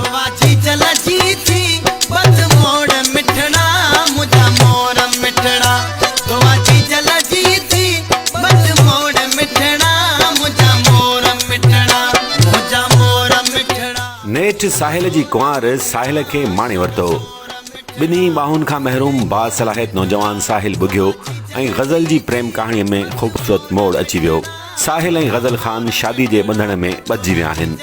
वाची जल जी थी बद मोड़ मिठड़ा मुझा मोर मिठड़ा तो वाची जल जी थी बद मोड़ मिठड़ा मुझा मोर मिठड़ा मुझा मोर मिठड़ा। नेठ साहिल जी कुंवार साहिल खे माणे वरितो। ॿिन्ही ॿाहुनि खां महरूम बासलाहियत नौजवान साहिल बुघियो ऐं ग़ज़ल जी प्रेम कहाणीअ में ख़ूबसूरत मोड़ अची वियो। साहिल ऐं ग़ज़ल ख़ान शादी जे ॿंधण में ॿधिजी विया आहिनि।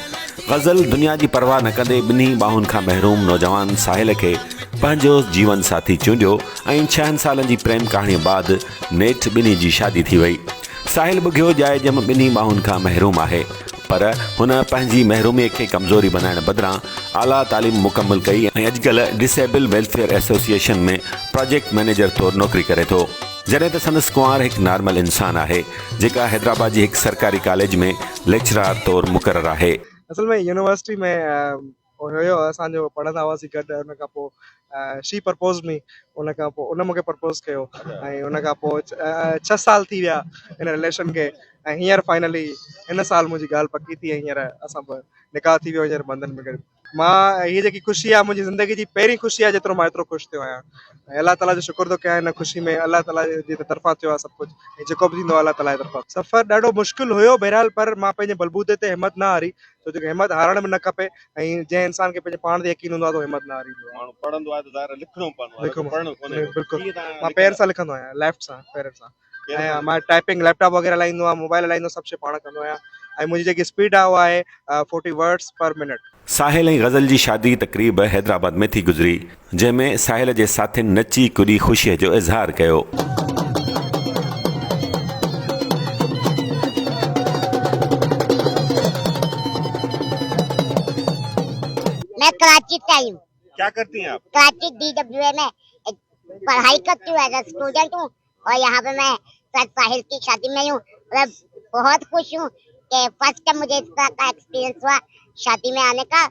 ग़ज़ल दुनिया जी परवाह न कंदे ॿिन्ही ॿाहुनि खां महरूम नौजवान साहिल खे पंहिंजो जीवन साथी चूंडियो ऐं 6 सालनि जी प्रेम कहाणीअ बाद नेठ ॿिन्ही जी शादी थी वई। साहिल बुघियो जाइ जम ॿिन्ही ॿाहुनि खां महरूम आहे, पर हुन पंहिंजी महरूमीअ खे कमज़ोरी बनाइण बदिरां आला तालीम मुकमल कई ऐं अॼुकल्ह डिसेबल वेलफेयर एसोसिएशन में प्रोजेक्ट मैनेजर तौरु नौकरी करे थो। जॾहिं त संदसि कुंवार हिकु नॉर्मल इंसान आहे जेका हैदराबाद जी हिकु सरकारी कॉलेज में लेक्चरार तौरु मुक़ररु आहे। असल में यूनिवर्सिटी में हुयो असांजो पढ़ंदा हुआसीं गॾु। उन खां पोइ शी प्रपोज मी, उन खां पोइ उन मूंखे प्रपोज कयो ऐं उन खां पोइ 6 साल थी विया इन रिलेशन खे ऐं हींअर फाइनली हिन साल मुंहिंजी ॻाल्हि पकी थी ऐं हींअर असां निकाह थी वियो हींअर बंधन में गॾु। मां हीअ जेकी ख़ुशी आहे मुंहिंजी ज़िंदगी जी पहिरीं ख़ुशी आहे जेतिरो मां एतिरो ख़ुशि थियो आहियां ऐं अलाह ताला जो शुक्र थो कयां हिन ख़ुशी में। अलाह ताला जी तरफ़ां थियो आहे सभु कुझु ऐं जेको बि थींदो आहे अलाह ताला जी तरफ़ां। सफ़र ॾाढो मुश्किल हुयो बहरहाल, पर मां पंहिंजे बलबूते ते हिमत न हारी, छो जो हिमत हारण में न खपे ऐं जंहिं इंसान खे पंहिंजे पाण ते यकीन हूंदो आहे त हिमत न हारींदो आहे। पढ़ंदो आहे त ज़ाहिर लिखणो पवंदो आहे। बिल्कुलु मां पेर सां लिखंदो आहियां, लेफ्ट सां पेर सां। ऐं मां टाइपिंग लैपटॉप वग़ैरह हलाईंदो आहियां, मोबाइल हलाईंदो, सभु शइ पाण कंदो आहियां ऐं मुंहिंजी जेकी स्पीड आहे उहा आहे 40 वर्ड्स पर मिनट। साहिल ऐं ग़ज़ल जी शादी तक़रीब हैदराबाद में थी गुज़री, जंहिंमें साहिल जे साथियुनि नची कुॾी ख़ुशीअ जो इज़हार कयो। मैं कराची से आई हूँ। क्या करती हैं आप? कराची DWA में पढ़ाई करती हूँ, एज ए स्टूडेंट हूँ और यहाँ पे मैं सर साहिल की शादी में हूँ। मैं बहुत खुश हूँ कि फर्स्ट टाइम मुझे इस तरह का एक्सपीरियंस हुआ शादी में आने का,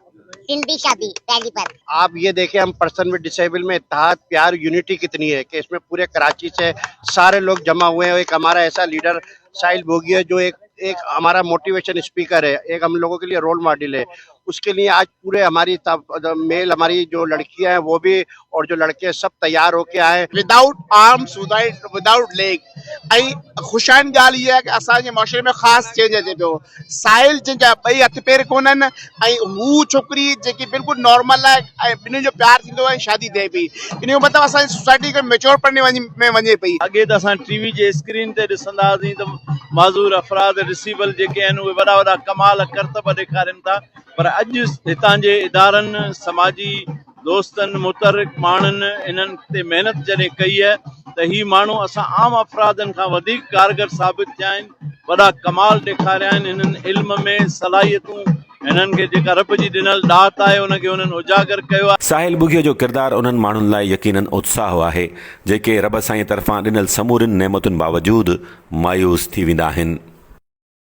सिंधी शादी पहली बार। आप ये देखें हम पर्सन विद डिसेबल में इत्तेहाद प्यार यूनिटी कितनी है कि इसमें पूरे कराची से सारे लोग जमा हुए हैं। एक हमारा ऐसा लीडर साहिल बोगी है जो एक हमारा मोटिवेशन स्पीकर है, एक हम लोगों के लिए रोल मॉडल है। उसके लिए आज पूरे हमारी मेल हमारी जो लड़कियां हैं वो भी और जो लड़के सब तैयार होके आए विदाउट आर्म्स विदाउट लेग। ऐं ख़ुशाइन ॻाल्हि इहा आहे कि असांजे मुआशरे में ख़ासि चेंज अचे पियो। साहिल जंहिंजा 2 हथ पेर कोन्हनि ऐं हू छोकिरी जेकी बिल्कुलु नॉर्मल आहे ऐं ॿिन्हिनि जो प्यार थींदो आहे, शादी थिए पई। इन जो मतिलबु असांजी सोसाइटी खे मेच्योर करने में वञे पई। अॻे त असां टीवी जे स्क्रीन ते ॾिसंदा हुआसीं त माज़ूर अफ़राद रिसीबल जेके आहिनि उहे वॾा वॾा कमाल करतब ॾेखारनि था, पर अॼु हितां जे इदारनि समाजी दोस्तनि मुतहरिक माण्हुनि इन्हनि ते महिनत जॾहिं कई आहे त ही माण्हू असां आम अफ़रादनि खां वधीक कारगर साबित थिया आहिनि, वॾा कमाल ॾेखारिया आहिनि। हिननि इल्म में सलाहियतूं हिननि खे जेका रब जी ॾिनल दात आहे उनखे हुननि उजागर कयो आहे। साहिल बुघियो जो किरदारु उन्हनि माण्हुनि लाइ यकीनन उत्साह आहे जेके रब साईं तरफ़ां ॾिनल समूरिन नेमतुनि बावजूदु मायूस थी वेंदा आहिनि।